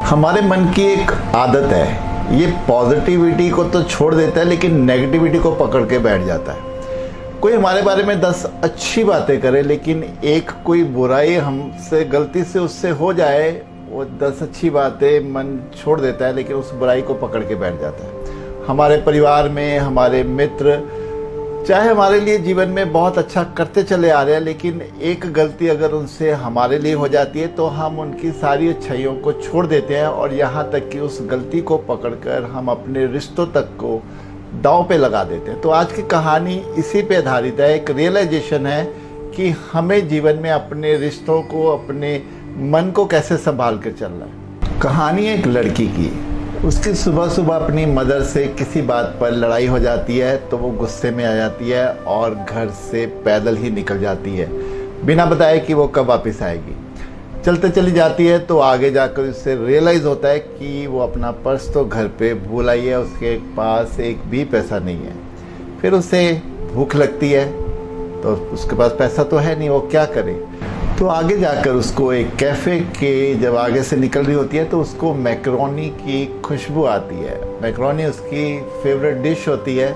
हमारे मन की एक आदत है, ये पॉजिटिविटी को तो छोड़ देता है लेकिन नेगेटिविटी को पकड़ के बैठ जाता है। कोई हमारे बारे में 10 अच्छी बातें करे लेकिन एक कोई बुराई हमसे गलती से उससे हो जाए, वो 10 अच्छी बातें मन छोड़ देता है लेकिन उस बुराई को पकड़ के बैठ जाता है। हमारे परिवार में हमारे मित्र चाहे हमारे लिए जीवन में बहुत अच्छा करते चले आ रहे हैं, लेकिन एक गलती अगर उनसे हमारे लिए हो जाती है तो हम उनकी सारी अच्छाइयों को छोड़ देते हैं और यहाँ तक कि उस गलती को पकड़कर हम अपने रिश्तों तक को दांव पे लगा देते हैं। तो आज की कहानी इसी पे आधारित है। एक रियलाइजेशन है कि हमें जीवन में अपने रिश्तों को, अपने मन को कैसे संभाल कर चलना है। कहानी एक लड़की की, उसकी सुबह सुबह अपनी मदर से किसी बात पर लड़ाई हो जाती है तो वो गुस्से में आ जाती है और घर से पैदल ही निकल जाती है बिना बताए कि वो कब वापस आएगी। चलते चली जाती है तो आगे जाकर उससे रियलाइज़ होता है कि वो अपना पर्स तो घर पे भूल आई है, उसके पास एक भी पैसा नहीं है। फिर उसे भूख लगती है तो उसके पास पैसा तो है नहीं, वो क्या करे। तो आगे जाकर उसको एक कैफ़े के जब आगे से निकल रही होती है तो उसको मैकरोनी की खुशबू आती है। मैकरोनी उसकी फेवरेट डिश होती है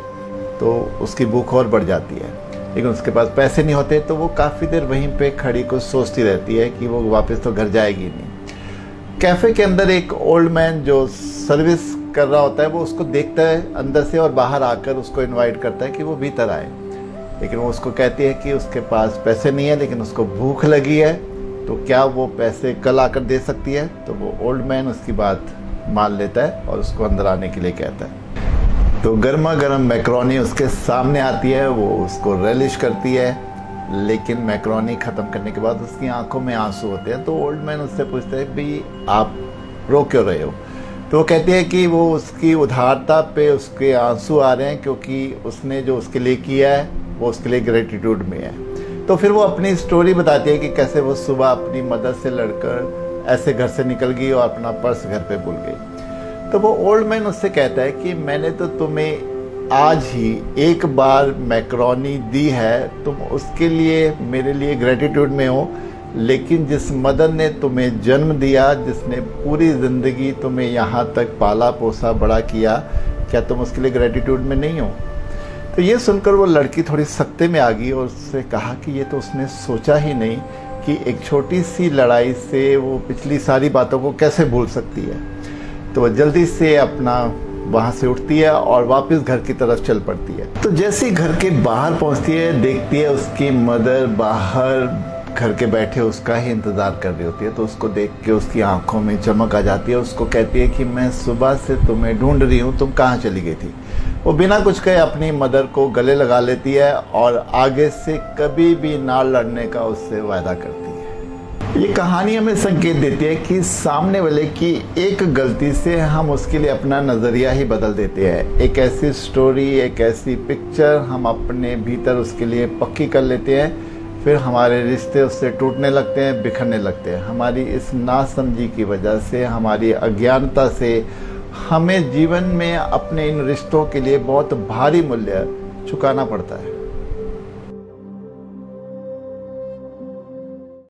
तो उसकी भूख और बढ़ जाती है, लेकिन उसके पास पैसे नहीं होते तो वो काफ़ी देर वहीं पे खड़ी को सोचती रहती है कि वो वापस तो घर जाएगी नहीं। कैफ़े के अंदर एक ओल्ड मैन जो सर्विस कर रहा होता है वो उसको देखता है अंदर से और बाहर आकर उसको इनवाइट करता है कि वो भीतर आए, लेकिन वो उसको कहती है कि उसके पास पैसे नहीं है लेकिन उसको भूख लगी है तो क्या वो पैसे कल आकर दे सकती है। तो वो ओल्ड मैन उसकी बात मान लेता है और उसको अंदर आने के लिए कहता है। तो गर्मा गर्म मैकरोनी उसके सामने आती है, वो उसको रेलिश करती है, लेकिन मैकरोनी ख़त्म करने के बाद उसकी आंखों में आंसू होते हैं। तो ओल्ड मैन उससे पूछता है भाई आप रो क्यों रहे हो। तो वो कहती है कि वो उसकी उदारता पे उसके आंसू आ रहे हैं क्योंकि उसने जो उसके लिए किया है वो उसके लिए ग्रेटिट्यूड में है। तो फिर वो अपनी स्टोरी बताती है कि कैसे वो सुबह अपनी मदर से लड़कर ऐसे घर से निकल गई और अपना पर्स घर पे भूल गई। तो वो ओल्ड मैन उससे कहता है कि मैंने तो तुम्हें आज ही एक बार मैकरोनी दी है, तुम उसके लिए मेरे लिए ग्रेटिट्यूड में हो, लेकिन जिस मदर ने तुम्हें जन्म दिया, जिसने पूरी ज़िंदगी तुम्हें यहाँ तक पाला पोसा बड़ा किया, क्या तुम उसके लिए ग्रेटिट्यूड में नहीं हो। तो ये सुनकर वो लड़की थोड़ी सख्ते में आ गई और उससे कहा कि ये तो उसने सोचा ही नहीं कि एक छोटी सी लड़ाई से वो पिछली सारी बातों को कैसे भूल सकती है। तो वह जल्दी से अपना वहाँ से उठती है और वापस घर की तरफ चल पड़ती है। तो जैसे ही घर के बाहर पहुँचती है देखती है उसकी मदर बाहर घर के बैठे उसका ही इंतज़ार कर रही होती है। तो उसको देख के उसकी आंखों में चमक आ जाती है। उसको कहती है कि मैं सुबह से तुम्हें ढूंढ रही हूँ, तुम कहाँ चली गई थी। वो बिना कुछ कहे अपनी मदर को गले लगा लेती है और आगे से कभी भी ना लड़ने का उससे वायदा करती है। ये कहानी हमें संकेत देती है कि सामने वाले की एक गलती से हम उसके लिए अपना नज़रिया ही बदल देते हैं। एक ऐसी स्टोरी, एक ऐसी पिक्चर हम अपने भीतर उसके लिए पक्की कर लेते हैं, फिर हमारे रिश्ते उससे टूटने लगते हैं, बिखरने लगते हैं। हमारी इस नासमझी की वजह से, हमारी अज्ञानता से हमें जीवन में अपने इन रिश्तों के लिए बहुत भारी मूल्य चुकाना पड़ता है।